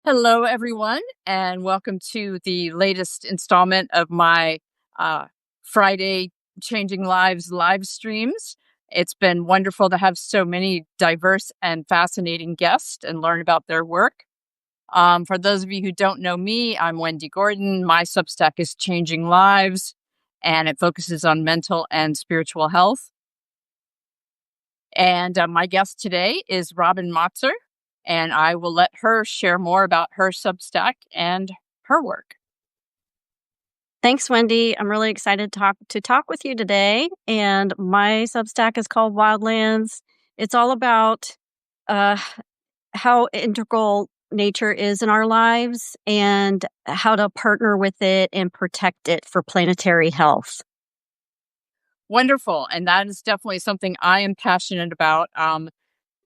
Hello, everyone, and welcome to the latest installment of my uh, Friday Changing Lives live streams. It's been wonderful to have so many diverse and fascinating guests and learn about their work. For those of you who don't know me, I'm Wendy Gordon. My Substack is Changing Lives, and it focuses on mental and spiritual health. And my guest today is Robin Motzer, and I will let her share more about her Substack and her work. Thanks, Wendy. I'm really excited to talk with you today. And my Substack is called Wildlands. It's all about how integral nature is in our lives and how to partner with it and protect it for planetary health. Wonderful. And that is definitely something I am passionate about.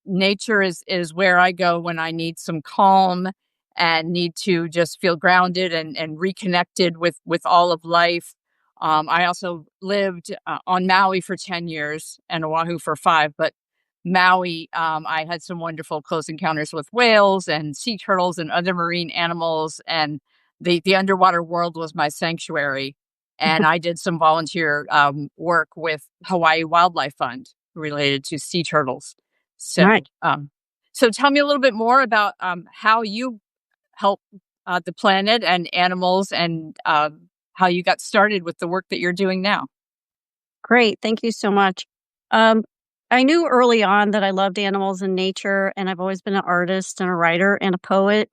Nature is where I go when I need some calm and need to just feel grounded and reconnected with all of life. I also lived on Maui for 10 years and Oahu for 5, but Maui, I had some wonderful close encounters with whales and sea turtles and other marine animals. And the underwater world was my sanctuary. And I did some volunteer work with Hawaii Wildlife Fund related to sea turtles. So, Right. so tell me a little bit more about how you help the planet and animals, and how you got started with the work that you're doing now. Great. Thank you so much. Um, I knew early on that I loved animals and nature, and I've always been an artist and a writer and a poet.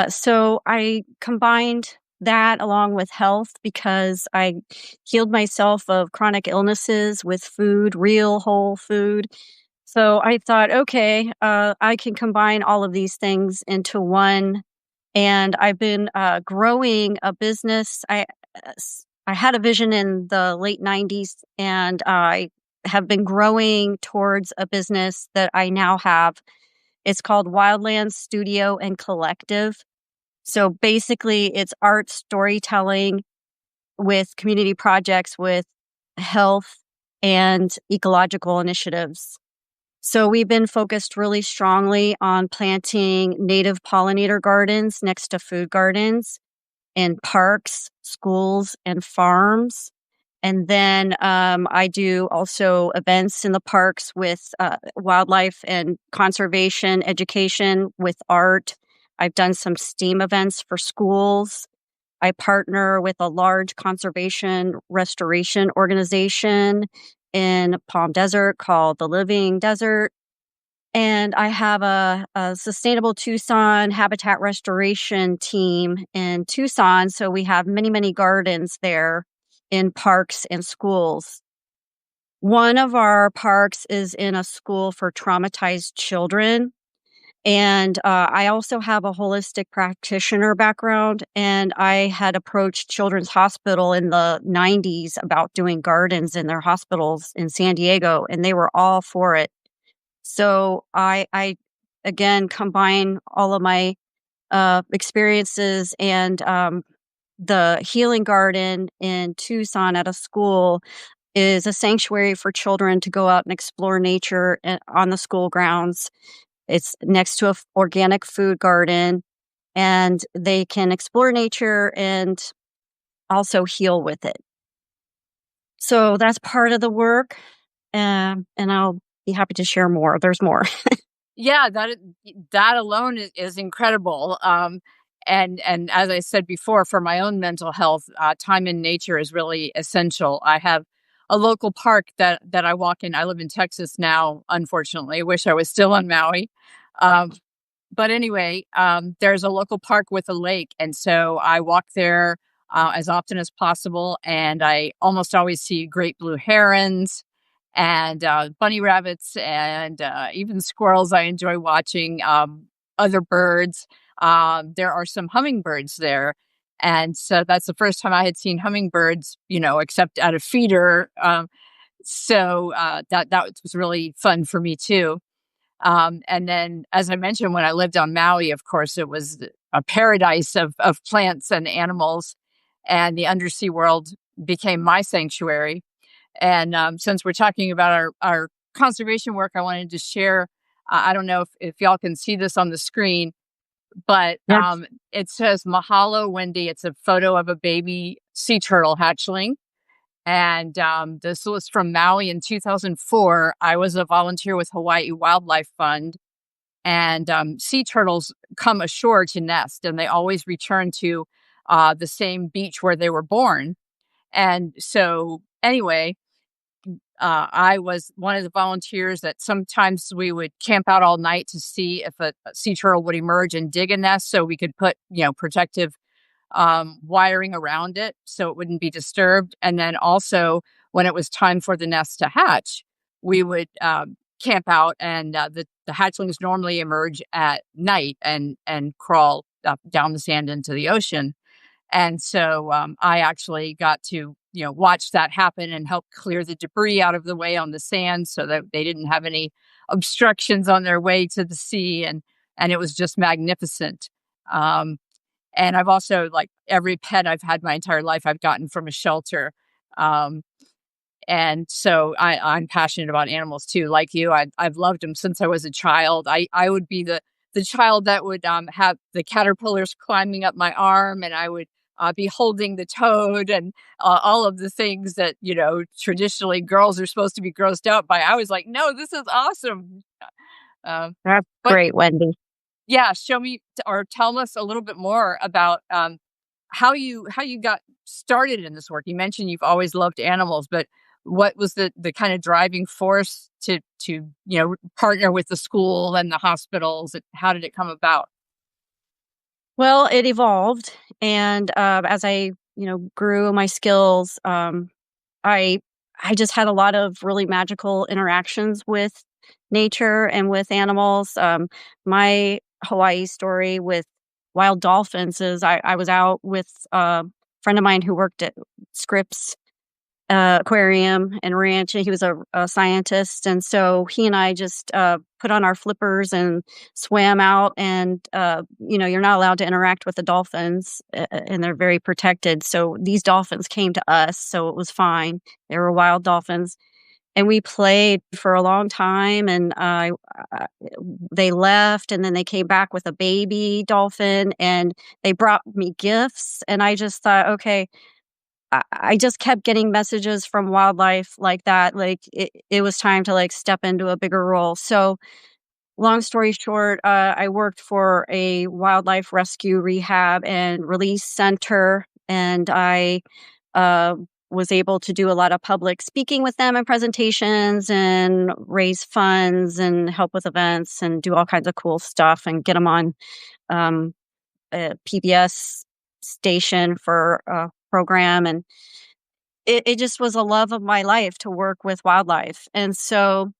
So I combined that along with health because I healed myself of chronic illnesses with food, real whole food. So I thought, okay, I can combine all of these things into one. And I've been growing a business. I had a vision in the late 90s, and I have been growing towards a business that I now have. It's called Wildlands Studio and Collective. So basically, it's art storytelling with community projects with health and ecological initiatives. So we've been focused really strongly on planting native pollinator gardens next to food gardens in parks, schools, and farms. And then I do also events in the parks with wildlife and conservation education with art. I've done some STEAM events for schools. I partner with a large conservation restoration organization in Palm Desert called the Living Desert. And I have a Sustainable Tucson habitat restoration team in Tucson. So we have many, many gardens there in parks and schools. One of our parks is in a school for traumatized children. And I also have a holistic practitioner background. And I had approached Children's Hospital in the 90s about doing gardens in their hospitals in San Diego, and they were all for it. So I again combine all of my experiences and the healing garden in Tucson at a school is a sanctuary for children to go out and explore nature on the school grounds. It's next to a organic food garden, and they can explore nature and also heal with it. So that's part of the work, and I'll be happy to share more. There's more. Yeah, that alone is incredible. And as I said before, for my own mental health, time in nature is really essential. I have a local park that I walk in. I live in Texas now, unfortunately. I wish I was still on Maui. Um, but anyway, there's a local park with a lake, and so I walk there as often as possible, and I almost always see great blue herons and bunny rabbits and even squirrels. I enjoy watching other birds. There are some hummingbirds there. And so that's the first time I had seen hummingbirds, except at a feeder. So that was really fun for me too. And then, as I mentioned, when I lived on Maui, of course, it was a paradise of plants and animals, and the undersea world became my sanctuary. And since we're talking about our conservation work, I wanted to share. I don't know if y'all can see this on the screen, but Yes. it says Mahalo Wendy. It's a photo of a baby sea turtle hatchling. And this was from Maui in 2004. I was a volunteer with Hawaii Wildlife Fund, and sea turtles come ashore to nest, and they always return to the same beach where they were born. And so, anyway, I was one of the volunteers that sometimes we would camp out all night to see if a sea turtle would emerge and dig a nest, so we could put protective wiring around it so it wouldn't be disturbed. And then also, when it was time for the nest to hatch, we would camp out, and the hatchlings normally emerge at night and crawl up, down the sand into the ocean. And so I actually got to watch that happen and help clear the debris out of the way on the sand so that they didn't have any obstructions on their way to the sea, and it was just magnificent. Um, and I've also, like, every pet I've had my entire life, I've gotten from a shelter. Um, and so I'm passionate about animals too, like you. I've loved them since I was a child. I would be the child that would have the caterpillars climbing up my arm, and I would be holding the toad, and all of the things that traditionally girls are supposed to be grossed out by. I was like, no, this is awesome. Um, That's but great, Wendy. yeah, show me or tell us a little bit more about how you got started in this work. You mentioned you've always loved animals, but what was the kind of driving force to partner with the school and the hospitals? How did it come about? Well, it evolved, and as I grew my skills, I I just had a lot of really magical interactions with nature and with animals. My Hawaii story with wild dolphins is I was out with a friend of mine who worked at Scripps aquarium and ranch, and he was a scientist, and so he and I just put on our flippers and swam out. And you're not allowed to interact with the dolphins, and they're very protected. So these dolphins came to us, so it was fine. They were wild dolphins, and we played for a long time. And uh, they left, and then they came back with a baby dolphin, and they brought me gifts. And I just thought, okay, I just kept getting messages from wildlife like that, like, it was time to, like, step into a bigger role. So, long story short, I worked for a wildlife rescue rehab and release center, and I, uh, was able to do a lot of public speaking with them and presentations and raise funds and help with events and do all kinds of cool stuff and get them on, um, a PBS station for a program. And it just was a love of my life to work with wildlife. And so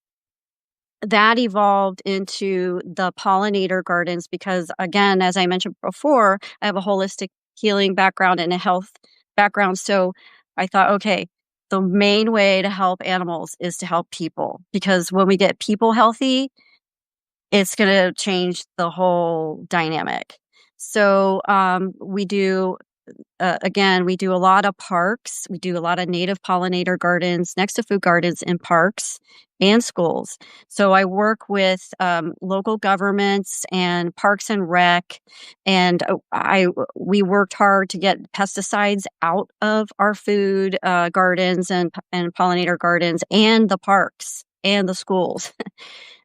that evolved into the pollinator gardens because, again, as I mentioned before, I have a holistic healing background and a health background. So I thought, okay, the main way to help animals is to help people, because when we get people healthy, it's going to change the whole dynamic. So we do again, we do a lot of parks. We do a lot of native pollinator gardens next to food gardens in parks and schools. So I work with local governments and Parks and Rec, and I we worked hard to get pesticides out of our food gardens and pollinator gardens and the parks and the schools.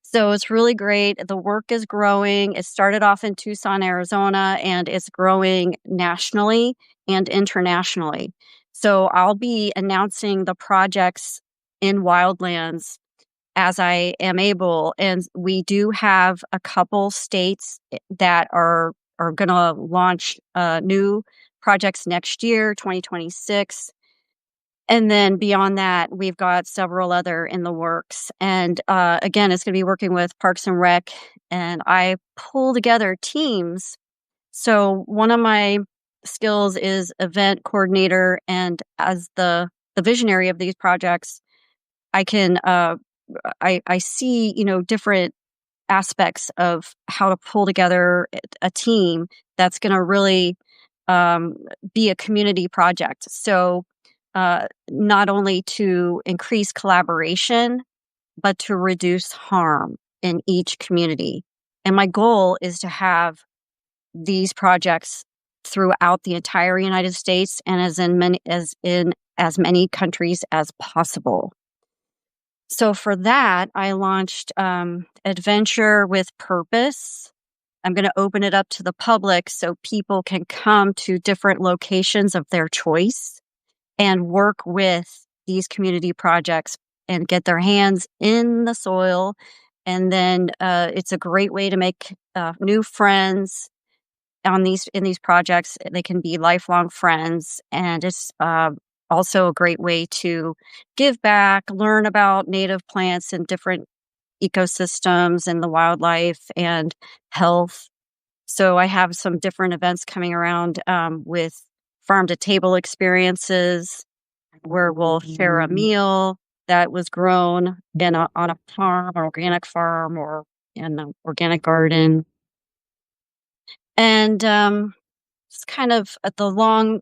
So it's really great. The work is growing. It started off in Tucson, Arizona, and it's growing nationally and internationally. So I'll be announcing the projects in wildlands as I am able. And we do have a couple states that are going to launch new projects next year, 2026. And then beyond that, we've got several other in the works. And again, it's going to be working with Parks and Rec, and I pull together teams. So one of my skills is event coordinator, and as the visionary of these projects, I can I see different aspects of how to pull together a team that's going to really um, be a community project. So, not only to increase collaboration, but to reduce harm in each community. And my goal is to have these projects throughout the entire United States and in as many countries as possible. So for that, I launched Adventure with Purpose. I'm going to open it up to the public so people can come to different locations of their choice and work with these community projects and get their hands in the soil. And then it's a great way to make new friends in these projects. They can be lifelong friends, and it's also a great way to give back, learn about native plants and different ecosystems and the wildlife and health. So I have some different events coming around with farm to table experiences where we'll share a meal that was grown on a farm, or organic farm, or in an organic garden. And it's kind of the long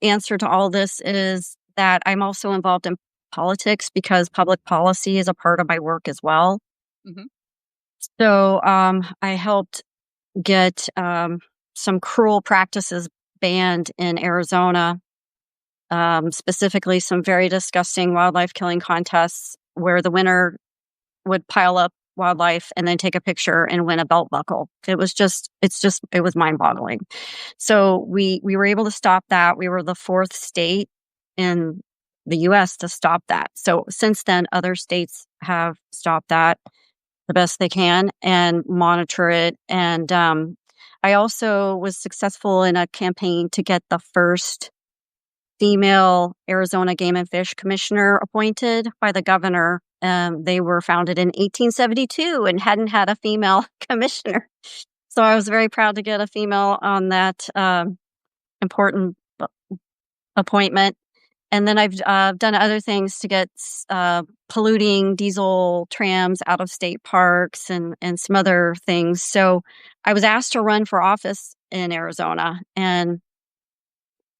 answer to all this is that I'm also involved in politics because public policy is a part of my work as well. Mhm. So I helped get some cruel practices banned in Arizona, specifically some very disgusting wildlife killing contests where the winner would pile up wildlife and then take a picture and win a belt buckle. It was mind boggling. So we were able to stop that. We were the fourth state in the US to stop that. So since then, other states have stopped that the best they can and monitor it. And I also was successful in a campaign to get the first female Arizona Game and Fish Commissioner appointed by the governor. They were founded in 1872 and hadn't had a female commissioner. So I was very proud to get a female on that important appointment. And then I've done other things to get polluting diesel trams out of state parks and some other things. So I was asked to run for office in Arizona. And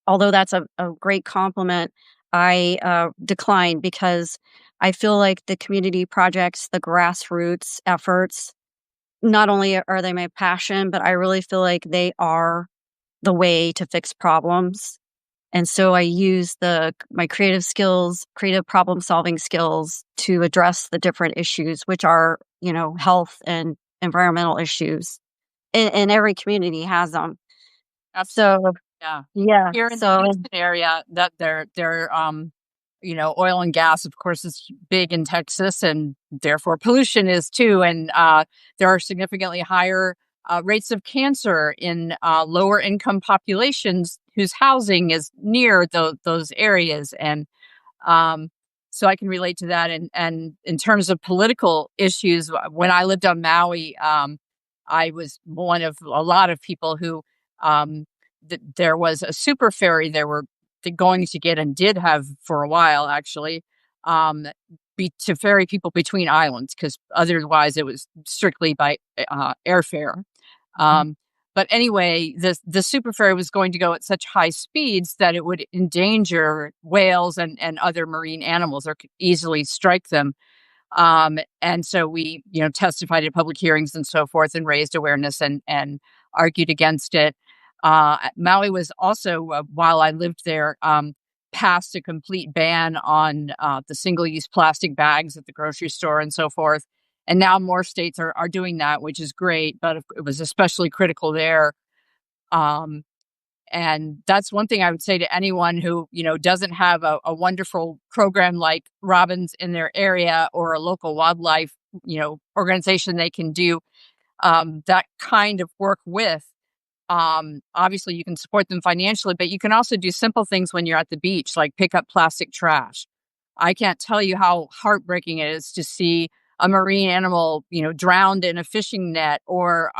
although that's a great compliment, I declined because I feel like the community projects, the grassroots efforts, not only are they my passion, but I really feel like they are the way to fix problems. And so I use my creative skills, creative problem solving skills to address the different issues, which are, health and environmental issues. And every community has them. Absolutely. So, Yeah. yeah. Here in the So, Houston area, that they're oil and gas, of course, is big in Texas, and therefore pollution is too. And there are significantly higher rates of cancer in lower income populations whose housing is near those areas. And um, so I can relate to that. And in terms of political issues, when I lived on Maui, I was one of a lot of people who um, there was a super ferry they were going to get and did have for a while, actually, um, to ferry people between islands, because otherwise it was strictly by airfare. Um, but anyway, the super ferry was going to go at such high speeds that it would endanger whales and other marine animals, or could easily strike them. And so we, testified at public hearings and so forth, and raised awareness and argued against it. Maui was also, while I lived there, passed a complete ban on the single-use plastic bags at the grocery store and so forth. And now more states are doing that, which is great, but it was especially critical there. Um, and that's one thing I would say to anyone who, doesn't have a wonderful program like Robins in their area, or a local wildlife, organization they can do that kind of work with. Obviously, you can support them financially, but you can also do simple things when you're at the beach, like pick up plastic trash. I can't tell you how heartbreaking it is to see a marine animal, drowned in a fishing net, or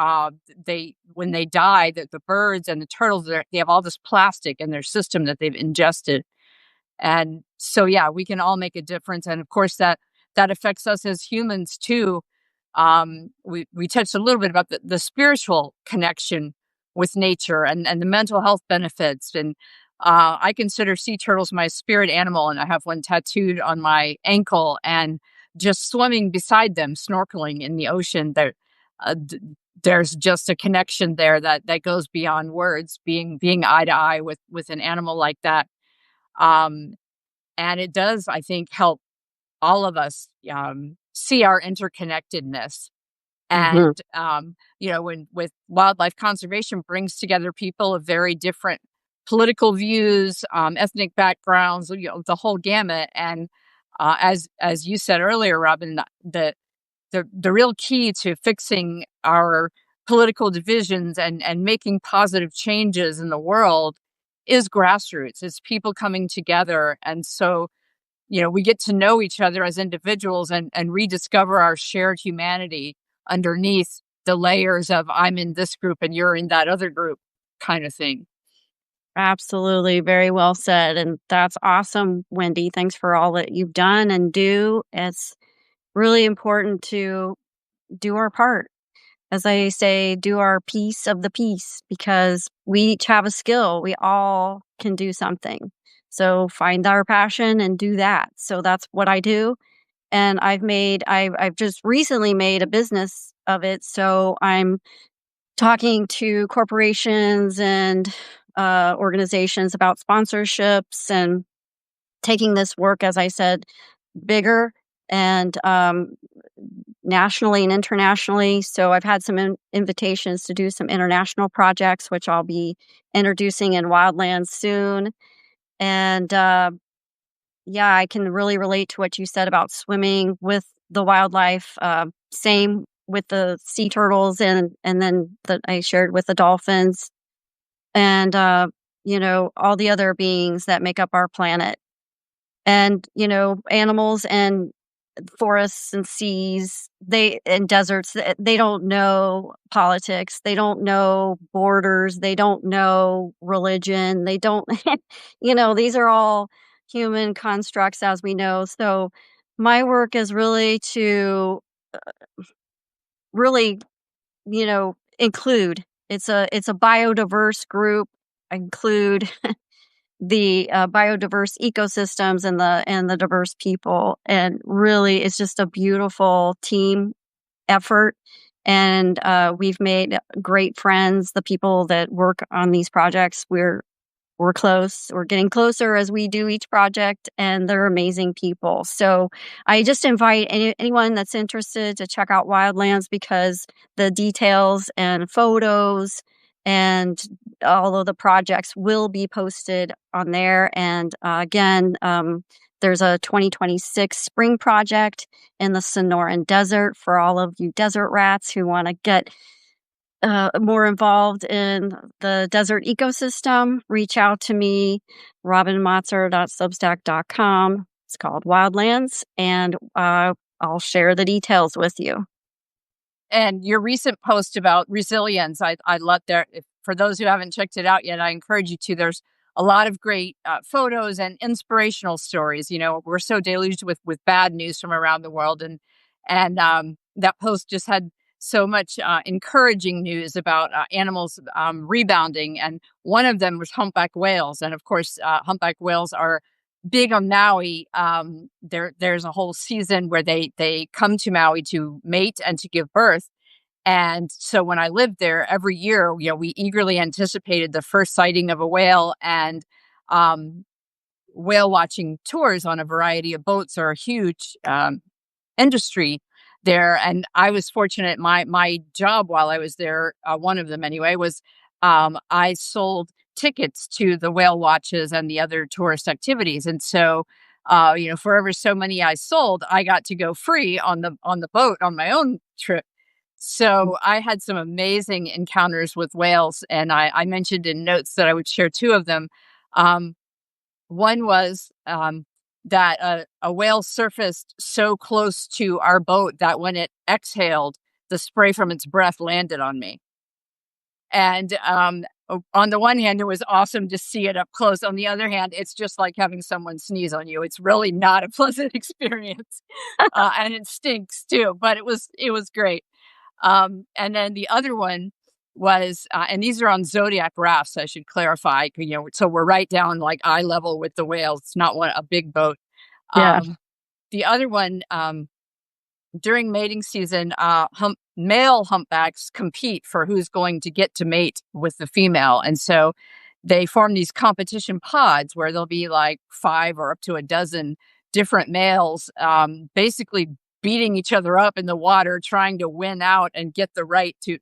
when they die, the birds and the turtles, they have all this plastic in their system that they've ingested. And so, yeah, we can all make a difference. And of course, that affects us as humans too. We touched a little bit about the spiritual connection with nature, and the mental health benefits. And I consider sea turtles my spirit animal, and I have one tattooed on my ankle. And just swimming beside them, snorkeling in the ocean, there's just a connection there that goes beyond words, being eye to eye with an animal like that. Um, and it does, I think, help all of us see our interconnectedness. Mhm. And when with wildlife conservation brings together people of very different political views, ethnic backgrounds, the whole gamut. And as you said earlier, Robin, the real key to fixing our political divisions and making positive changes in the world is grassroots. It's people coming together. And so, we get to know each other as individuals and rediscover our shared humanity underneath the layers of I'm in this group and you're in that other group kind of thing. Absolutely, very well said, and that's awesome, Wendy. Thanks for all that you've done and do. It's really important to do our part. As I say, do our piece of the piece because we each have a skill. We all can do something. So find our passion and do that. So that's what I do. And I've just recently made a business of it. So I'm talking to corporations and organizations about sponsorships and taking this work, as I said, bigger and nationally and internationally. So I've had some invitations to do some international projects, which I'll be introducing in Wildlands soon. And yeah, I can really relate to what you said about swimming with the wildlife. Same with the sea turtles, and then that I shared with the dolphins, and all the other beings that make up our planet, and animals and forests and seas, they and deserts. They don't know politics. They don't know borders. They don't know religion. They don't. These are all human constructs, as we know. So my work is really to really, include. It's a biodiverse group. Include the biodiverse ecosystems and the diverse people, and really, it's just a beautiful team effort. And we've made great friends. The people that work on these projects, we're close. We're getting closer as we do each project, and they're amazing people. So I just invite anyone that's interested to check out Wildlands because the details and photos and all of the projects will be posted on there. And again, there's a 2026 spring project in the Sonoran Desert for all of you desert rats who want to get more involved in the desert ecosystem. Reach out to me, robinmotzer.substack.com. It's called Wildlands, and I'll share the details with you. And your recent post about resilience, I love there. For those who haven't checked it out yet, I encourage you to. There's a lot of great photos and inspirational stories. We're so deluged with bad news from around the world, and that post just had so much encouraging news about animals rebounding. And one of them was humpback whales, and of course, humpback whales are big on Maui. There's a whole season where they come to Maui to mate and to give birth. And so when I lived there every year, we eagerly anticipated the first sighting of a whale, and um, whale watching tours on a variety of boats are a huge industry there. And I was fortunate. My job while I was there, one of them anyway, was I sold tickets to the whale watches and the other tourist activities. And so, for ever so many I sold, I got to go free on the boat on my own trip. So I had some amazing encounters with whales, and I mentioned in notes that I would share two of them. Um, One was that a whale surfaced so close to our boat that when it exhaled, the spray from its breath landed on me. And on the one hand, it was awesome to see it up close. On the other hand, it's just like having someone sneeze on you. It's really not a pleasant experience, and it stinks too. But it was great. And then the other one was, and these are on Zodiac rafts, I should clarify, so we're right down like eye level with the whales. It's not a big boat. Yeah. The other one, during mating season, male humpbacks compete for who's going to get to mate with the female. And so they form these competition pods where there'll be like 5 or up to a dozen different males, basically beating each other up in the water, trying to win out and get the right to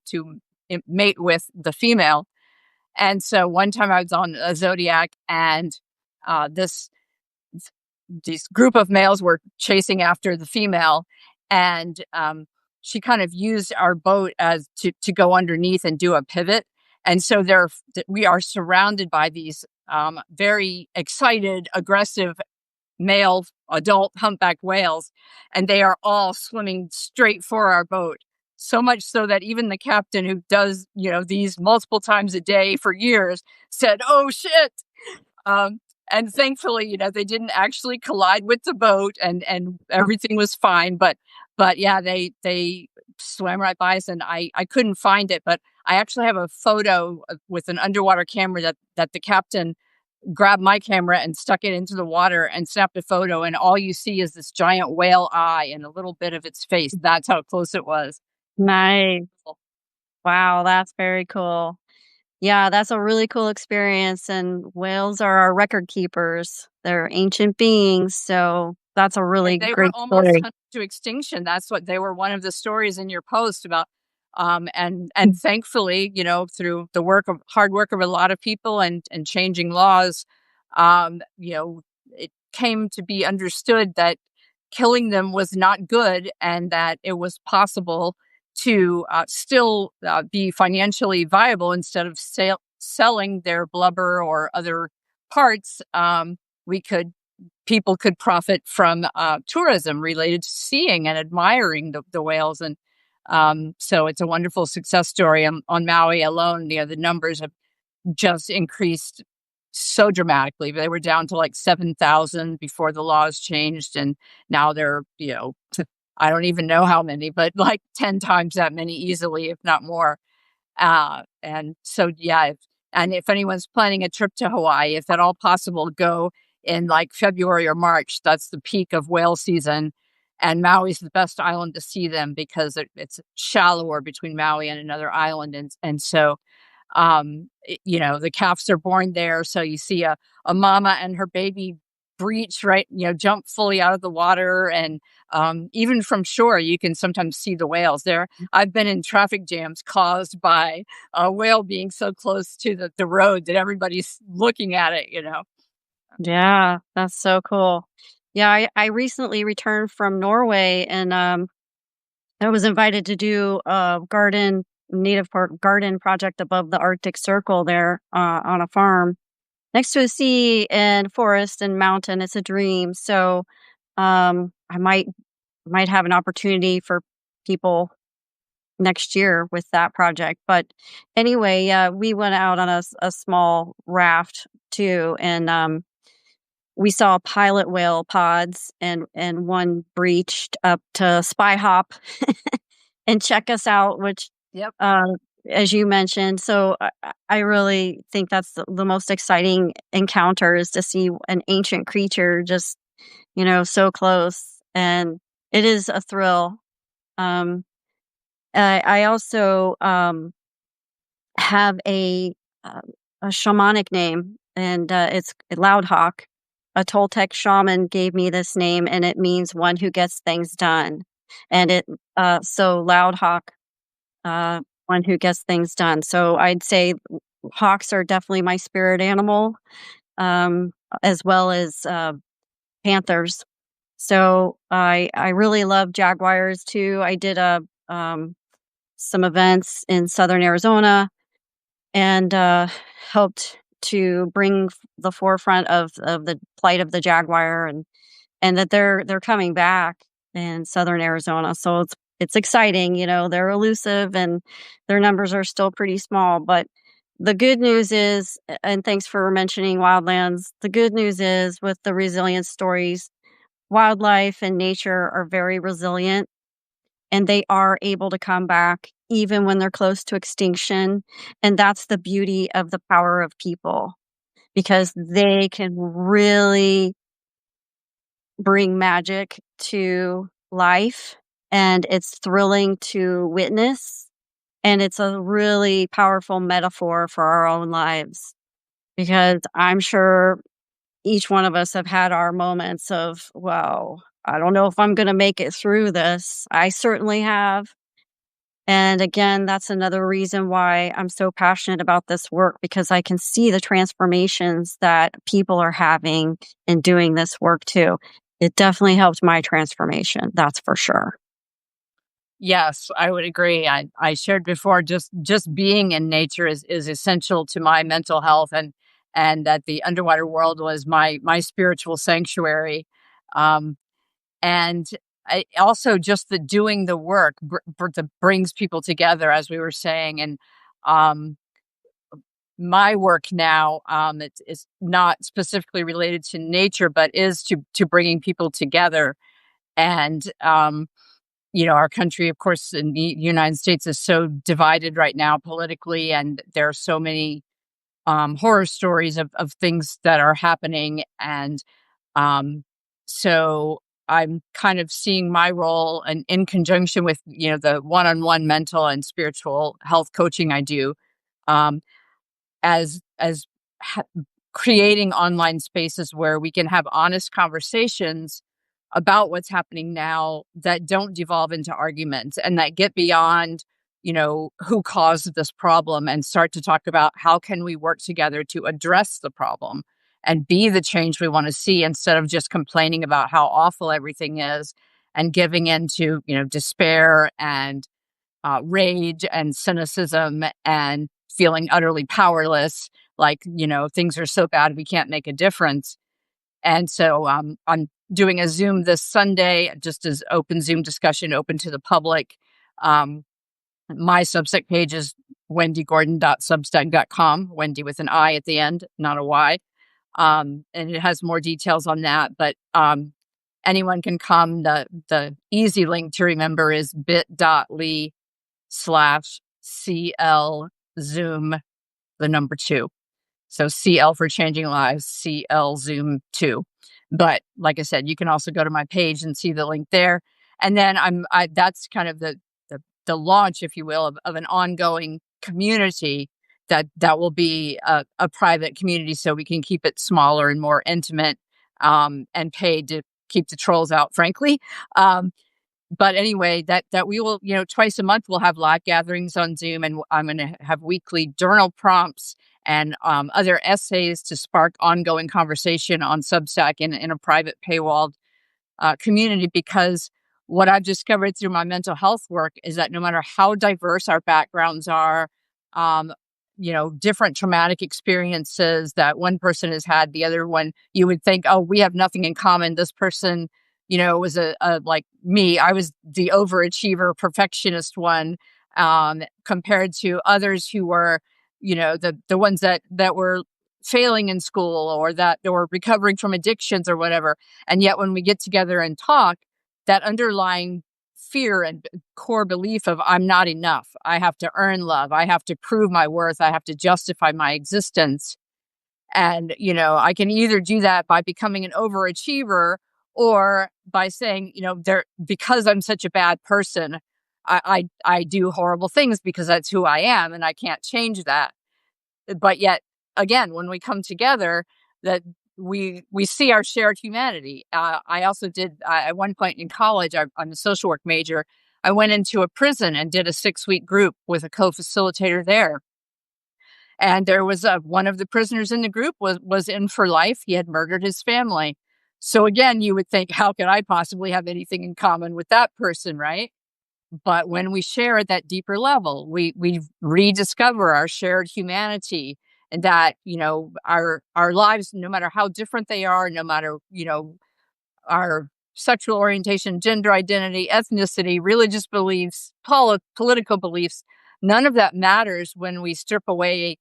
mate with the female. And so one time I was on a Zodiac, and this these group of males were chasing after the female, and she kind of used our boat as to go underneath and do a pivot. And so we are surrounded by these very excited, aggressive male adult humpback whales, and they are all swimming straight for our boat. So much so that even the captain, who does, these multiple times a day for years, said, "Oh shit." Um, and thankfully, they didn't actually collide with the boat, and everything was fine. But yeah, they swam right by us, and I couldn't find it, but I actually have a photo with an underwater camera that the captain grabbed my camera and stuck it into the water and snapped a photo, and all you see is this giant whale eye and a little bit of its face. That's how close it was. Nice. Wow, that's very cool. Yeah, that's a really cool experience, and whales are our record keepers. They're ancient beings, so that's a And really they were great almost story. hunted to extinction. That's what they were, one of the stories in your post about. And thankfully, through the hard work of a lot of people and changing laws, it came to be understood that killing them was not good, and that it was possible to still be financially viable instead of selling their blubber or other parts. We could People could profit from tourism related to seeing and admiring the whales. And so it's a wonderful success story. On Maui alone, the numbers have just increased so dramatically. They were down to like 7,000 before the laws changed. And now they're, I don't even know how many, but like 10 times that many easily, if not more. And so, yeah, if anyone's planning a trip to Hawaii, if at all possible, go in like February or March. That's the peak of whale season. And Maui's the best island to see them because it's shallower between Maui and another island. And so, the calves are born there. So you see a mama and her baby breach, right, jump fully out of the water. And even from shore, you can sometimes see the whales there. I've been in traffic jams caused by a whale being so close to the road that everybody's looking at it. Yeah, that's so cool. Yeah, I recently returned from Norway, and I was invited to do a garden project above the Arctic Circle there on a farm next to a sea and forest and mountain. It's a dream. So I might have an opportunity for people next year with that project. But anyway, we went out on a small raft too, and we saw pilot whale pods, and one breached up to spy hop and check us out, which, Yep. uh, as you mentioned. So I really think that's the most exciting encounter, is to see an ancient creature just, so close, and it is a thrill. Um, I also have uh, a shamanic name, and it's Loud Hawk. A Toltec shaman gave me this name, and it means one who gets things done. And so Loud Hawk, one who gets things done. So I'd say hawks are definitely my spirit animal, um, as well as panthers. So I really love jaguars too. I did um, some events in southern Arizona, and helped to bring the forefront of the plight of the jaguar, and that they're coming back in southern Arizona. So it's exciting. They're elusive, and their numbers are still pretty small. But the good news is, and thanks for mentioning wildlands, the good news is, with the resilience stories, wildlife and nature are very resilient, and they are able to come back even when they're close to extinction. And that's the beauty of the power of people, because they can really bring magic to life and it's thrilling to witness. And it's a really powerful metaphor for our own lives because I'm sure each one of us have had our moments of, "Wow, I don't know if I'm gonna make it through this." I certainly have. And again, that's another reason why I'm so passionate about this work because I can see the transformations that people are having in doing this work too. It definitely helped my transformation, that's for sure. Yes, I would agree. I shared before just being in nature is essential to my mental health, and that the underwater world was my spiritual sanctuary. Um, and also just the doing the work that brings people together, as we were saying. And um, my work now, it's not specifically related to nature, but is to bringing people together. And our country, of course, in the United States is so divided right now politically, and there are so many horror stories of things that are happening. And um, so I'm kind of seeing my role and in conjunction with, the one-on-one mental and spiritual health coaching I do, um, as ha- creating online spaces where we can have honest conversations about what's happening now that don't devolve into arguments and that get beyond who caused this problem and start to talk about how can we work together to address the problem and be the change we want to see, instead of just complaining about how awful everything is and giving into despair and rage and cynicism and feeling utterly powerless, like things are so bad we can't make a difference. And so I'm doing a Zoom this Sunday, just as open Zoom discussion, open to the public. Um, my Substack page is wendygordon.substack.com, Wendy with an I at the end, not a Y. And it has more details on that. But anyone can come. The easy link to remember is bit.ly/CL Zoom, the number two. So CL for Changing Lives, CL Zoom 2. But like I said, you can also go to my page and see the link there. And then that's kind of the launch, if you will, of an ongoing community that will be a private community, so we can keep it smaller and more intimate, and paid to keep the trolls out, frankly. Um, but anyway, that we will, twice a month we'll have live gatherings on Zoom, and I'm going to have weekly journal prompts and other essays to spark ongoing conversation on Substack in a private paywalled community. Because what I've discovered through my mental health work is that no matter how diverse our backgrounds are, um, different traumatic experiences that one person has had, the other one, you would think, oh, we have nothing in common. This person, was a like me. I was the overachiever, perfectionist one, compared to others who were, the ones that were failing in school, or that were recovering from addictions or whatever. And yet when we get together and talk, that underlying fear and core belief of I'm not enough, I have to earn love, I have to prove my worth, I have to justify my existence. And, I can either do that by becoming an overachiever, or by saying, there, because I'm such a bad person, I do horrible things because that's who I am and I can't change that. But yet again, when we come together, that we see our shared humanity. I also did, at one point in college, I'm a social work major. I went into a prison and did a 6-week group with a co-facilitator there. And there was one of the prisoners in the group was in for life. He had murdered his family. So again, you would think, how could I possibly have anything in common with that person, right? But when we share at that deeper level, we rediscover our shared humanity, and that our lives, no matter how different they are, no matter our sexual orientation, gender identity, ethnicity, religious beliefs, political beliefs, none of that matters when we strip away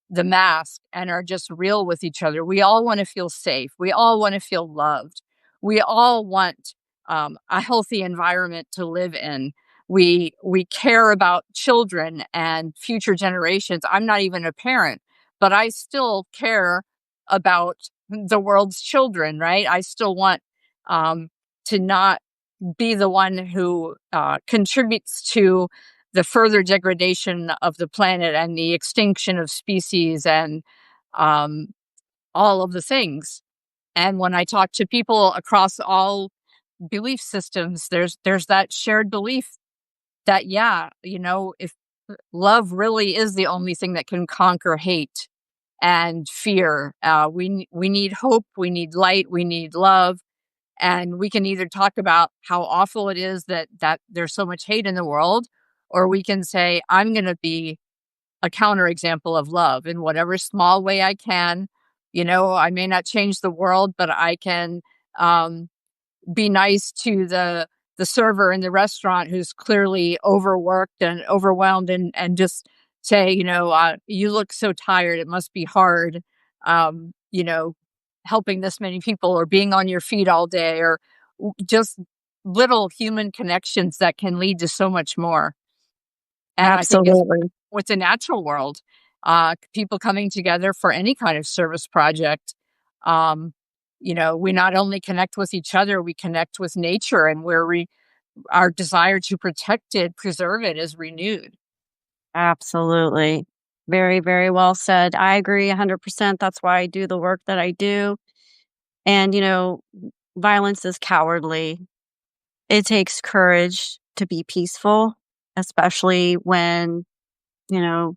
the mask and are just real with each other. We all want to feel safe. We all want to feel loved. We all want a healthy environment to live in. We care about children and future generations. I'm not even a parent, but I still care about the world's children, right? I still want um, to not be the one who contributes to the further degradation of the planet and the extinction of species and um, all of the things. And when I talk to people across all belief systems, there's that shared belief that, yeah, if love really is the only thing that can conquer hate and fear. We need hope, we need light, we need love, and we can either talk about how awful it is that there's so much hate in the world, or we can say, I'm going to be a counterexample of love in whatever small way I can. I may not change the world, but I can um, be nice to the server in the restaurant who's clearly overworked and overwhelmed, and just say, you look so tired, it must be hard, um, you know, helping this many people or being on your feet all day, or just little human connections that can lead to so much more. And I think it's Absolutely. with the natural world, people coming together for any kind of service project. Um, we not only connect with each other, we connect with nature, and our desire to protect it, preserve it is renewed. Absolutely. Very, very well said. I agree 100%. That's why I do the work that I do. And, violence is cowardly. It takes courage to be peaceful, especially when, you know,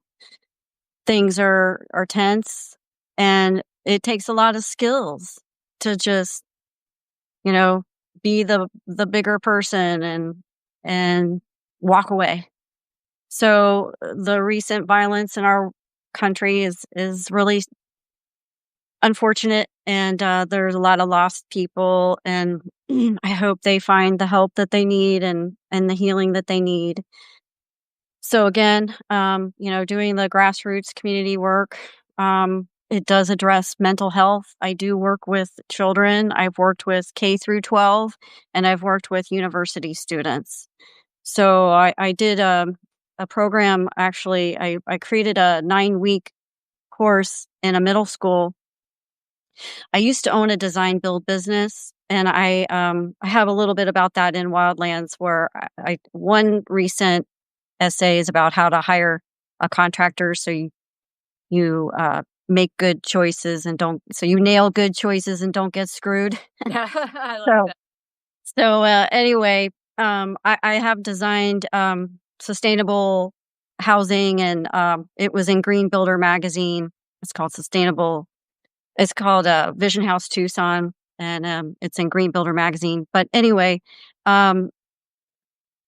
things are tense, and it takes a lot of skills to just, you know, be the bigger person and walk away. So the recent violence in our country is really unfortunate, and there's a lot of lost people, and I hope they find the help that they need and the healing that they need. So again, doing the grassroots community work, it does address mental health. I do work with children. I've worked with K through 12, and I've worked with university students. So I did a program. Actually, I created a 9-week course in a middle school. I used to own a design build business, and I have a little bit about that in Wildlands, where one recent essay is about how to hire a contractor, so you make good choices and don't so you nail good choices and don't get screwed. Yeah, I like So that. anyway, I have designed sustainable housing, and it was in Green Builder magazine. It's called sustainable. It's called Vision House Tucson, and it's in Green Builder magazine. But anyway, um,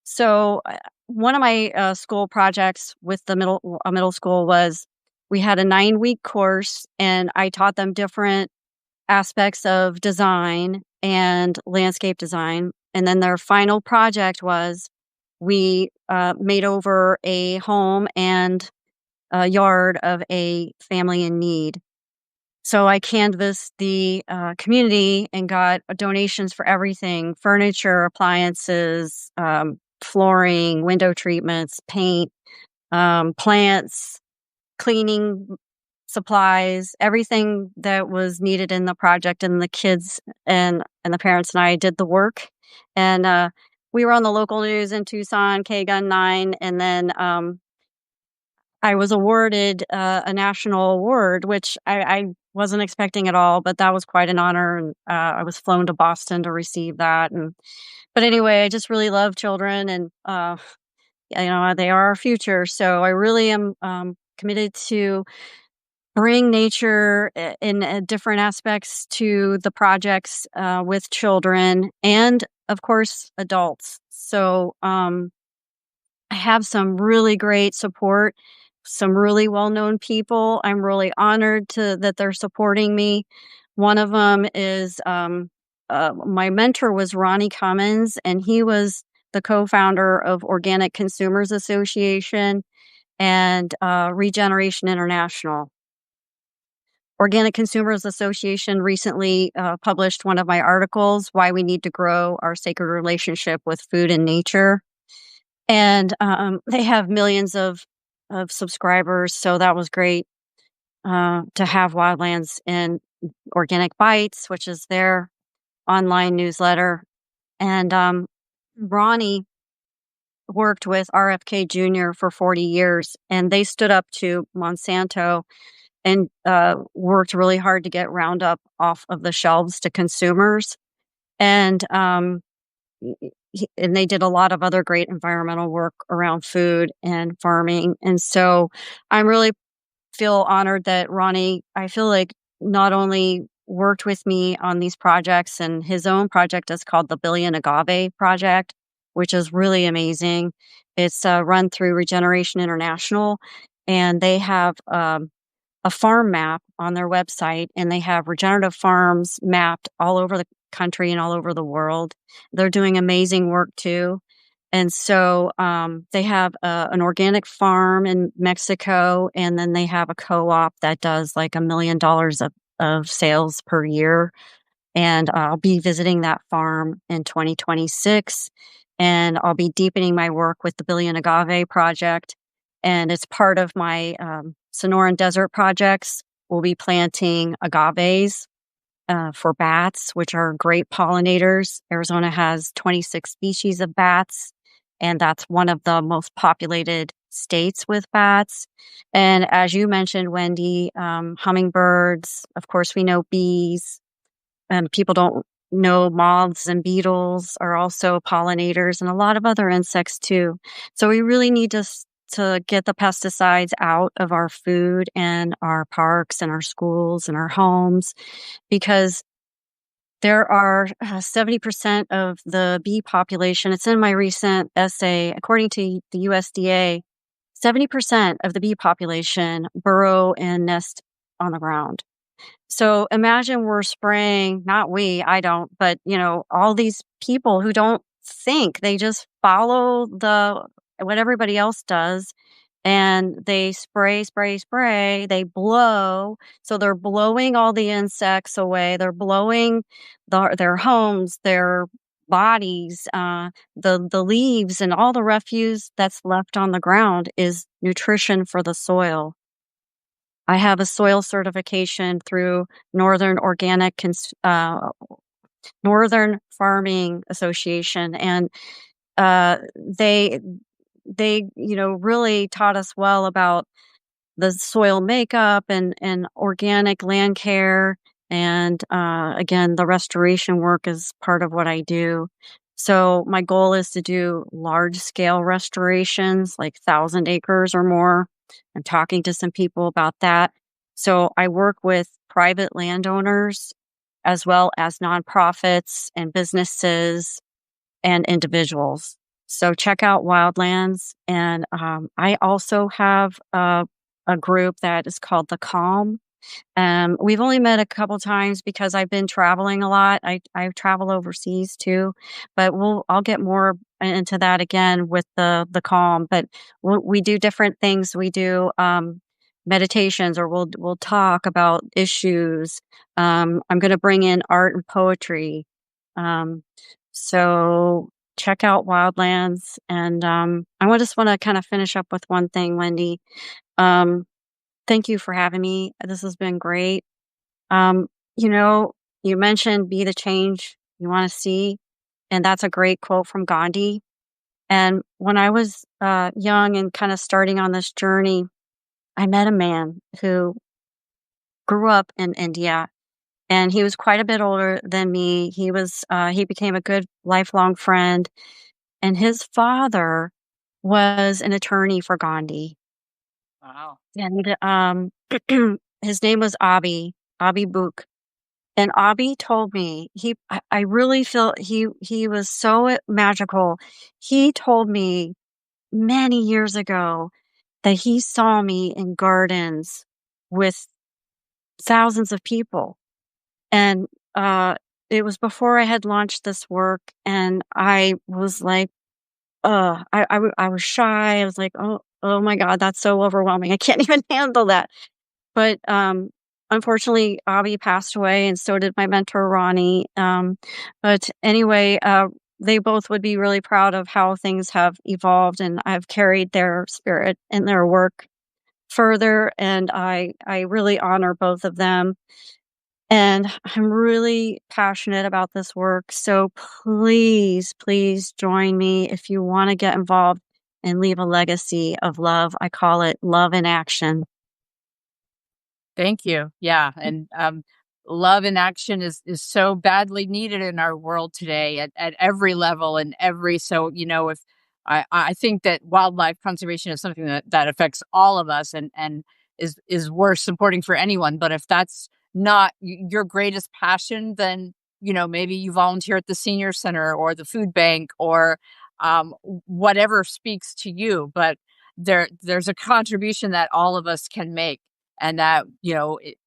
so one of my school projects with the middle school was we had a 9-week course, and I taught them different aspects of design and landscape design. And then their final project was we made over a home and a yard of a family in need. So I canvassed the community and got donations for everything: furniture, appliances, flooring, window treatments, paint, plants, cleaning supplies, everything that was needed in the project. And the kids and the parents and I did the work. And we were on the local news in Tucson, KGUN 9, and then I was awarded a national award, which I wasn't expecting at all, but that was quite an honor. And I was flown to Boston to receive that. But anyway, I just really love children, and they are our future. So I really am committed to bring nature in different aspects to the projects with children and, of course, adults. So I have some really great support, some really well-known people. I'm really honored that they're supporting me. One of them is my mentor was Ronnie Cummins, and he was the co-founder of Organic Consumers Association and Regeneration International. Organic Consumers Association recently published one of my articles, Why We Need to Grow Our Sacred Relationship with Food and Nature. And they have millions of subscribers. So that was great to have Wildlands and Organic Bites, which is their online newsletter. And Ronnie worked with RFK Jr. for 40 years, and they stood up to Monsanto and worked really hard to get Roundup off of the shelves to consumers. And and they did a lot of other great environmental work around food and farming. And so I'm really feel honored that Ronnie, I feel like, not only worked with me on these projects, and his own project is called the Billion Agave Project, which is really amazing. It's run through Regeneration International, and they have a farm map on their website, and they have regenerative farms mapped all over the country and all over the world. They're doing amazing work too. And so they have an organic farm in Mexico, and then they have a co-op that does like $1 million of sales per year. And I'll be visiting that farm in 2026, and I'll be deepening my work with the Billion Agave Project. And it's part of my Sonoran Desert projects. We'll be planting agaves for bats, which are great pollinators. Arizona has 26 species of bats, and that's one of the most populated states with bats. And as you mentioned, Wendy, hummingbirds, of course, we know bees, and people don't know moths and beetles are also pollinators, and a lot of other insects too. So we really need to get the pesticides out of our food and our parks and our schools and our homes, because there are 70% of the bee population. It's in my recent essay. According to the USDA, 70% of the bee population burrow and nest on the ground. So imagine we're spraying, not we, I don't, but all these people who don't think, they just follow what everybody else does, and they spray, spray, spray, they blow. So they're blowing all the insects away. They're blowing their homes, their bodies, the leaves, and all the refuse that's left on the ground is nutrition for the soil. I have a soil certification through Northern Northern Farming Association, and they really taught us well about the soil makeup and organic land care. And again, the restoration work is part of what I do. So my goal is to do large scale restorations, like 1,000 acres or more. I'm talking to some people about that. So I work with private landowners as well as nonprofits and businesses and individuals. So check out Wildlands. And I also have a group that is called The Calm. We've only met a couple times because I've been traveling a lot. I travel overseas too, but I'll get more into that again with the Calm. But we do different things. We do meditations, or we'll talk about issues. I'm going to bring in art and poetry. Um, so check out Wildlands. And just want to kind of finish up with one thing, Wendy. Um, Thank you for having me. This has been great. Um, you know, you mentioned be the change you want to see, and that's a great quote from Gandhi. And when I was young and kind of starting on this journey, I met a man who grew up in India, and he was quite a bit older than me. He became a good lifelong friend, and his father was an attorney for Gandhi. Wow. And his name was Abi Book. And Abi told me, I really feel he was so magical. He told me many years ago that he saw me in gardens with thousands of people. And it was before I had launched this work, and I was like, I was shy. I was like, oh my God, that's so overwhelming. I can't even handle that. But unfortunately, Avi passed away, and so did my mentor, Ronnie. But anyway, they both would be really proud of how things have evolved, and I've carried their spirit and their work further, and I really honor both of them. And I'm really passionate about this work. So please, please join me if you want to get involved and leave a legacy of love. I call it love in action. Thank you. Yeah, and love in action is so badly needed in our world today at every level and every so if I think that wildlife conservation is something that affects all of us and is worth supporting for anyone. But if that's not your greatest passion, then maybe you volunteer at the senior center or the food bank or whatever speaks to you. But there's a contribution that all of us can make, and that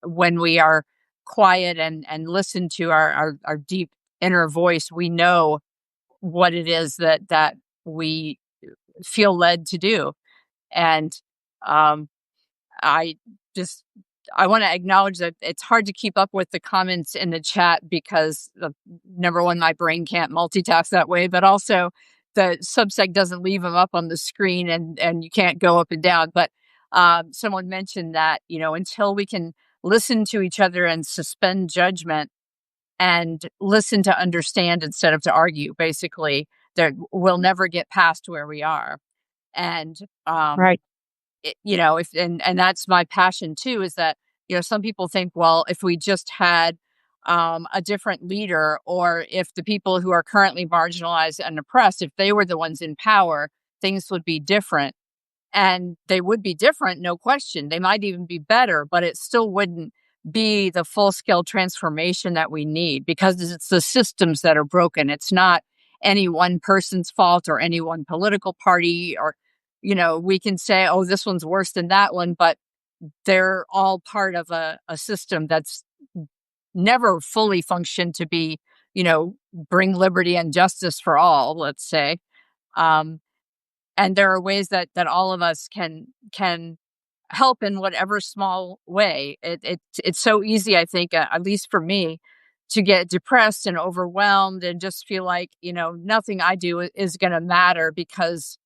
when we are quiet and listen to our deep inner voice, we know what it is that we feel led to do. And um I just I want to acknowledge that it's hard to keep up with the comments in the chat because number one, my brain can't multitask that way, but also the Substack doesn't leave them up on the screen, and you can't go up and down. But someone mentioned that until we can listen to each other and suspend judgment and listen to understand instead of to argue, basically, that we'll never get past where we are. And Right. if and that's my passion too, is that some people think, well, if we just had a different leader, or if the people who are currently marginalized and oppressed, if they were the ones in power, things would be different. And they would be different, no question. They might even be better, but it still wouldn't be the full scale transformation that we need, because it's the systems that are broken. It's not any one person's fault or any one political party, or we can say, oh, this one's worse than that one, but they're all part of a system that's never fully functioned to be, bring liberty and justice for all, let's say. Um, and there are ways that all of us can help in whatever small way. It's so easy, I think, at least for me, to get depressed and overwhelmed and just feel like nothing I do is going to matter, because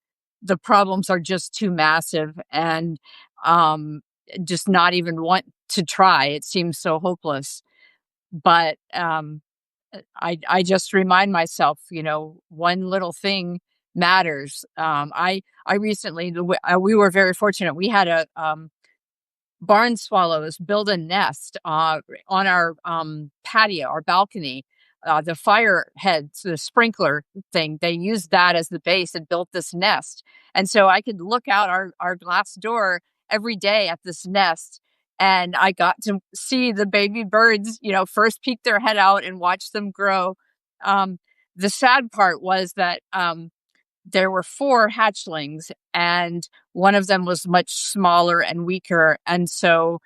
the problems are just too massive, and um, just not even want to try. It seems so hopeless. But I just remind myself, one little thing matters. I recently we were very fortunate. We had a barn swallows build a nest on our patio, our balcony. The fire heads, the sprinkler thing, they used that as the base and built this nest. And so I could look out our glass door every day at this nest. And I got to see the baby birds, first peek their head out and watch them grow. Um, the sad part was that there were four hatchlings, and one of them was much smaller and weaker. And so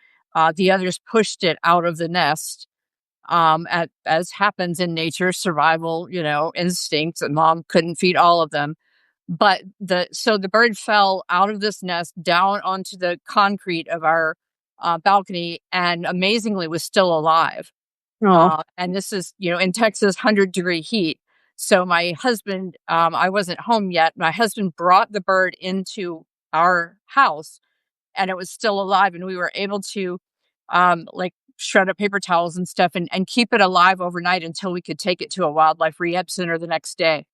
the others pushed it out of the nest, as happens in nature, survival, instincts, and mom couldn't feed all of them. But the bird fell out of this nest down onto the concrete of our balcony, and amazingly was still alive. Oh, And this is, in Texas, 100-degree heat. So my husband, I wasn't home yet. My husband brought the bird into our house, and it was still alive. And we were able to, like, shred up paper towels and stuff, and keep it alive overnight until we could take it to a wildlife rehab center the next day.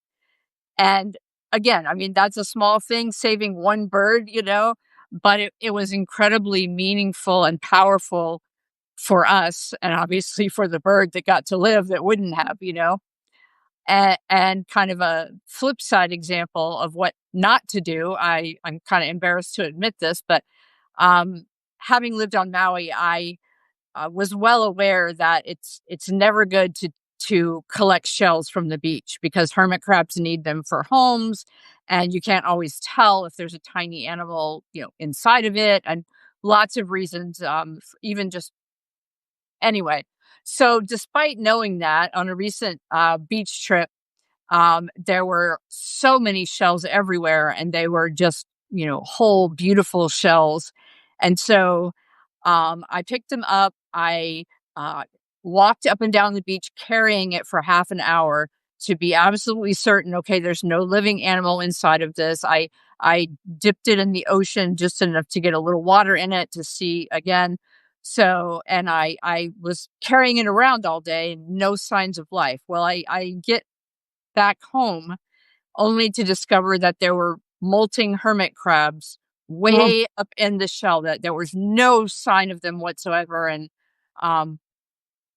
And again, I mean, that's a small thing, saving one bird, but it was incredibly meaningful and powerful for us, and obviously for the bird that got to live that wouldn't have, and kind of a flip side example of what not to do. I'm kind of embarrassed to admit this, but having lived on Maui, I was well aware that it's never good to collect shells from the beach, because hermit crabs need them for homes, and you can't always tell if there's a tiny animal inside of it, and lots of reasons, even just anyway. So despite knowing that, on a recent beach trip, there were so many shells everywhere, and they were just, whole beautiful shells. And so I picked them up. I uh, walked up and down the beach carrying it for half an hour to be absolutely certain, okay, there's no living animal inside of this. I dipped it in the ocean just enough to get a little water in it to see again. So, and I was carrying it around all day and no signs of life. Well, I get back home only to discover that there were molting hermit crabs Oh, way up in the shell, that there was no sign of them whatsoever. And um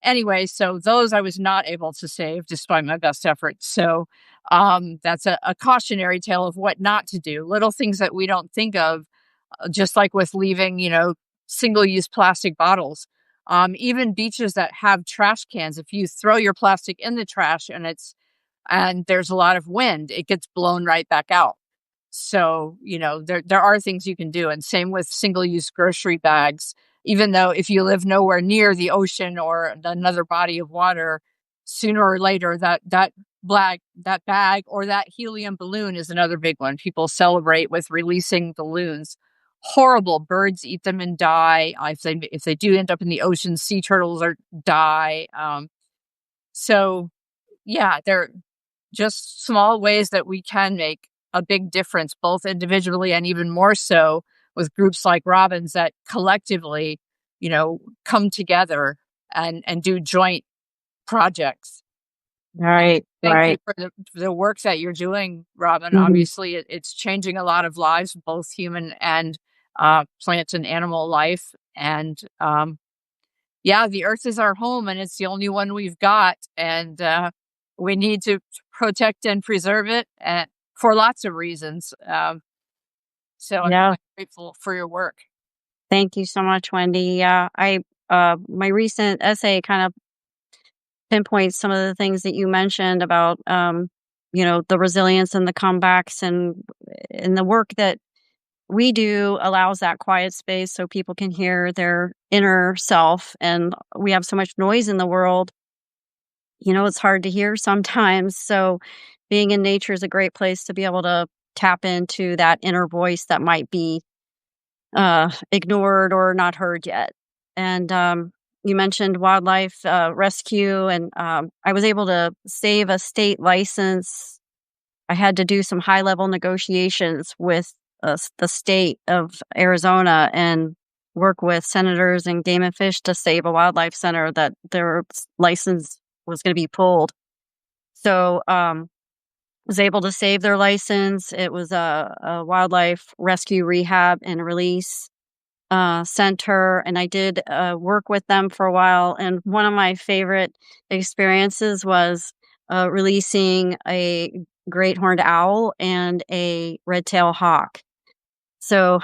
anyway, so those I was not able to save despite my best efforts. So that's a cautionary tale of what not to do. Little things that we don't think of, just like with leaving, single use plastic bottles. Even beaches that have trash cans, if you throw your plastic in the trash and there's a lot of wind, it gets blown right back out. So, there are things you can do. And same with single use grocery bags. Even though if you live nowhere near the ocean or another body of water, sooner or later that bag or that helium balloon is another big one. People celebrate with releasing balloons. Horrible. Birds eat them and die. If they do end up in the ocean, sea turtles are die. So yeah, they're just small ways that we can make a big difference, both individually and even more so with groups like Robin's that collectively, come together and do joint projects. And right, thank you right. for the work that you're doing, Robin. Mhm. Obviously, it's changing a lot of lives, both human and plant and animal life. And yeah, the earth is our home and it's the only one we've got. And we need to protect and preserve it for lots of reasons. So I'm Yeah. quite grateful for your work. Thank you so much, Wendy. Yeah, my recent essay kind of pinpoints some of the things that you mentioned about, the resilience and the comebacks and the work that we do allows that quiet space so people can hear their inner self. And we have so much noise in the world, it's hard to hear sometimes. So being in nature is a great place to be able to tap into that inner voice that might be ignored or not heard yet. And you mentioned wildlife rescue, and I was able to save a state license. I had to do some high level negotiations with the state of Arizona and work with senators and game and fish to save a wildlife center that their license was going to be pulled. So, was able to save their license. It was a wildlife rescue rehab and release center, and I did work with them for a while. And one of my favorite experiences was releasing a great horned owl and a red-tailed hawk. So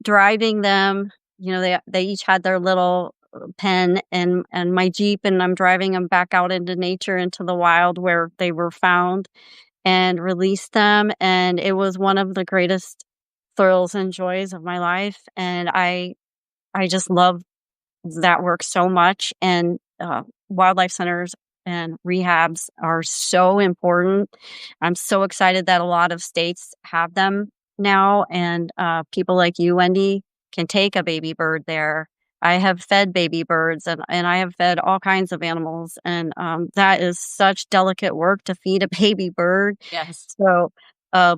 driving them, they each had their little pen and my Jeep, and I'm driving them back out into nature, into the wild where they were found, and released them. And it was one of the greatest thrills and joys of my life. And I just love that work so much. And wildlife centers and rehabs are so important. I'm so excited that a lot of states have them now, and people like you, Wendy, can take a baby bird there. I have fed baby birds, and I have fed all kinds of animals, and that is such delicate work to feed a baby bird. Yes. So,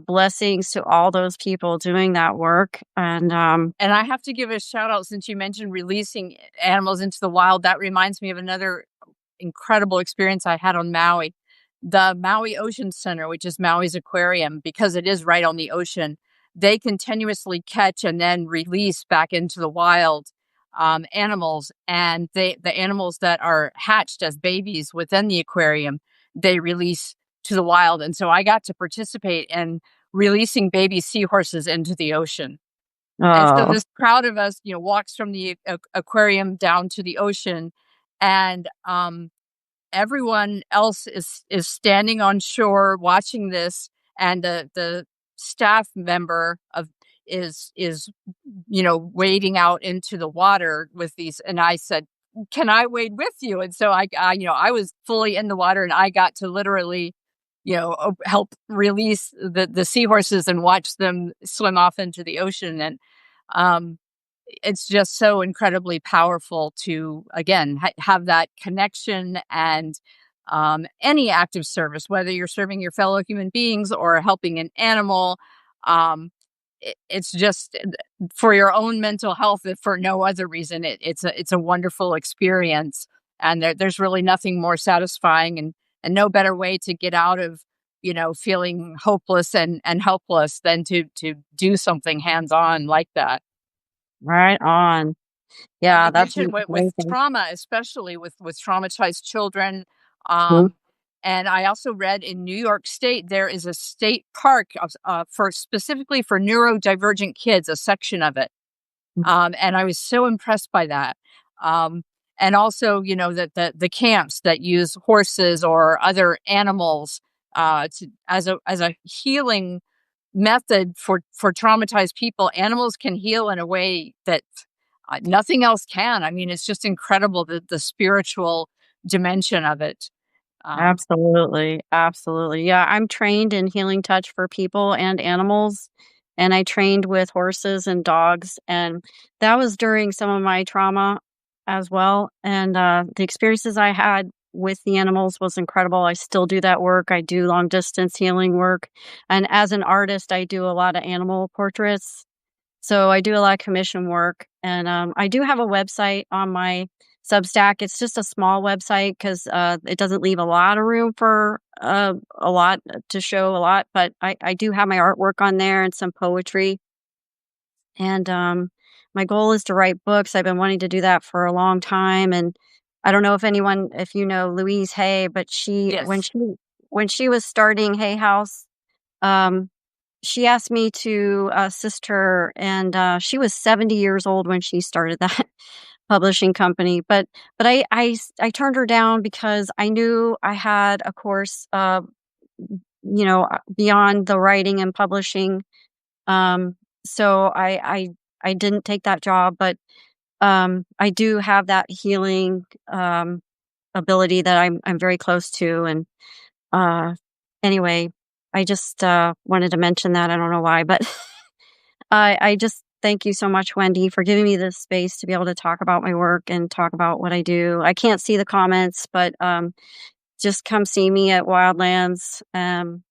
blessings to all those people doing that work. And And I have to give a shout out since you mentioned releasing animals into the wild. That reminds me of another incredible experience I had on Maui. The Maui Ocean Center, which is Maui's aquarium, because it is right on the ocean, they continuously catch and then release back into the wild animals. And the animals that are hatched as babies within the aquarium, they release to the wild. And so I got to participate in releasing baby seahorses into the ocean. And so oh, this crowd of us, walks from the aquarium down to the ocean, and everyone else is standing on shore watching this, and the staff member of is wading out into the water with these, and I said, "Can I wade with you?" And so I was fully in the water, and I got to literally, help release the seahorses and watch them swim off into the ocean. And um it's just so incredibly powerful to again have that connection. And any act of service, whether you're serving your fellow human beings or helping an animal, um, it's just for your own mental health, if for no other reason. It's a wonderful experience, and there's really nothing more satisfying and no better way to get out of feeling hopeless and helpless than to do something hands on like that. Right on. And Yeah, you that's mentioned with amazing. trauma, especially with traumatized children. Mhm. Um, and I also read in New York State there is a state park for specifically for neurodivergent kids, a section of it. And I was so impressed by that. Um, and also, that the camps that use horses or other animals as a healing method for traumatized people. Animals can heal in a way that nothing else can. I mean, it's just incredible the spiritual dimension of it. Um, Absolutely, absolutely. Yeah, I'm trained in healing touch for people and animals, and I trained with horses and dogs, and that was during some of my trauma as well, and, the experiences I had with the animals was incredible. I still do that work. I do long distance healing work, and as an artist, I do a lot of animal portraits. So I do a lot of commission work, and I do have a website on my Substack. It's just a small website because it doesn't leave a lot of room for a lot to show a lot. But I do have my artwork on there and some poetry. And my goal is to write books. I've been wanting to do that for a long time. And I don't know if you know Louise Hay, but yes. when she was starting Hay House, um, she asked me to assist her, and she was 70 years old when she started that publishing company. But I turned her down because I knew I had a course, beyond the writing and publishing. Um, so I didn't take that job, but I do have that healing ability that I'm very close to, and uh, anyway, I just, wanted to mention that, I don't know why, but I just thank you so much, Wendy, for giving me this space to be able to talk about my work and talk about what I do. I can't see the comments, but, just come see me at Wildlands, and,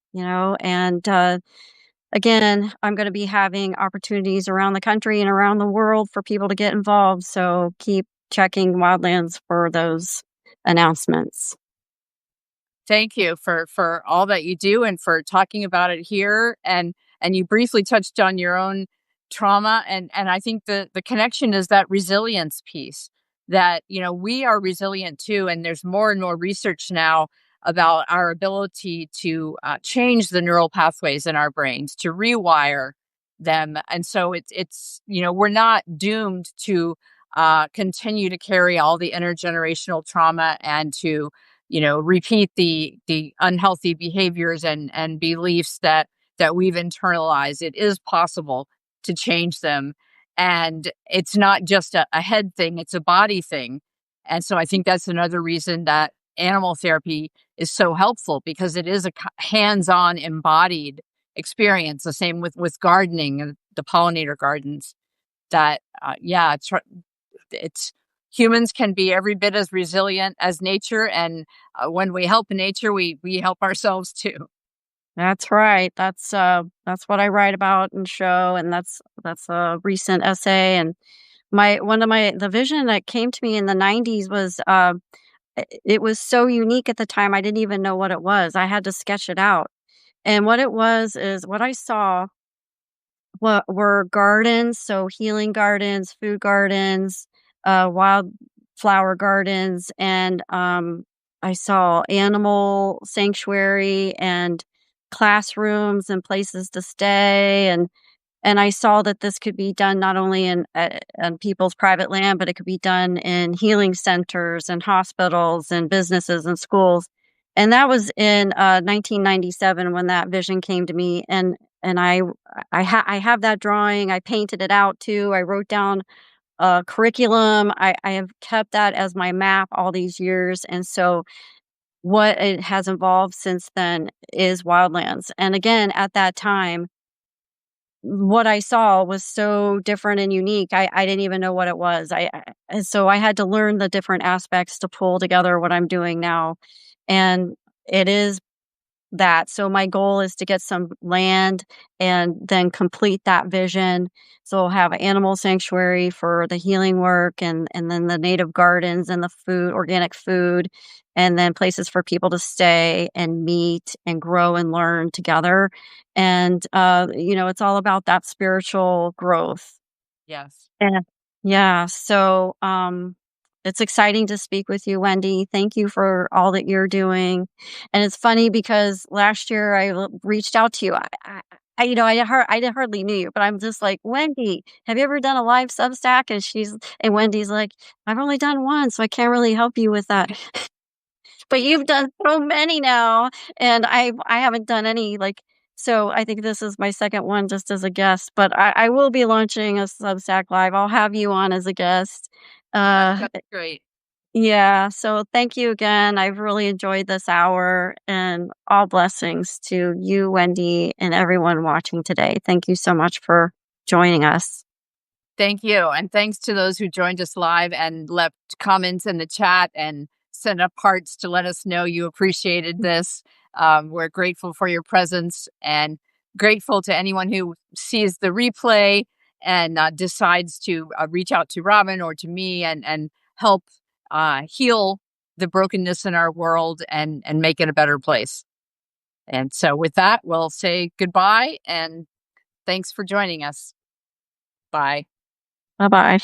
again, I'm gonna be having opportunities around the country and around the world for people to get involved, so keep checking Wildlands for those announcements. Thank you for all that you do and for talking about it here. And you briefly touched on your own trauma, and I think the connection is that resilience piece, that we are resilient too, and there's more and more research now about our ability to change the neural pathways in our brains, to rewire them. And so it's we're not doomed to continue to carry all the intergenerational trauma and to repeat the unhealthy behaviors and beliefs that we've internalized. It is possible to change them, and it's not just a head thing; it's a body thing. And so I think that's another reason that animal therapy is so helpful, because it is a hands-on, embodied experience. The same with gardening and the pollinator gardens. That yeah, it's humans can be every bit as resilient as nature, and when we help nature, we help ourselves too. That's right. That's what I write about and show, and that's a recent essay. And my one of my the vision that came to me in the '90s was it was so unique at the time. I didn't even know what it was. I had to sketch it out. And what it was is what I saw were gardens, so healing gardens, food gardens, wildflower gardens, and I saw animal sanctuary and classrooms and places to stay, and I saw that this could be done not only on people's private land, but it could be done in healing centers and hospitals and businesses and schools. And that was in 1997 when that vision came to me. And I have that drawing. I painted it out too. I wrote down a curriculum. I have kept that as my map all these years. And so what it has involved since then is Wildlands. And again, at that time, what I saw was so different and unique. I didn't even know what it was. And so I had to learn the different aspects to pull together what I'm doing now. And it is that. So my goal is to get some land and then complete that vision. So we'll have an animal sanctuary for the healing work and then the native gardens and the food, organic food, and then places for people to stay and meet and grow and learn together. And it's all about that spiritual growth. Yes. And yeah, so it's exciting to speak with you, Wendy. Thank you for all that you're doing. And it's funny because last year reached out to you. I hardly knew you, but I'm just like, Wendy, have you ever done a live Substack? And Wendy's like, I've only done one, so I can't really help you with that. But you've done so many now, and I haven't done any, like, so I think this is my second one just as a guest, but I will be launching a Substack Live. I'll have you on as a guest. Uh, That's great. yeah, so thank you again. I've really enjoyed this hour, and all blessings to you, Wendy, and everyone watching today. Thank you so much for joining us. Thank you. And thanks to those who joined us live and left comments in the chat and sent up hearts to let us know you appreciated this. We're grateful for your presence and grateful to anyone who sees the replay and decides to reach out to Robin or to me and help heal the brokenness in our world and make it a better place. And so, with that, we'll say goodbye and thanks for joining us. Bye. Bye bye.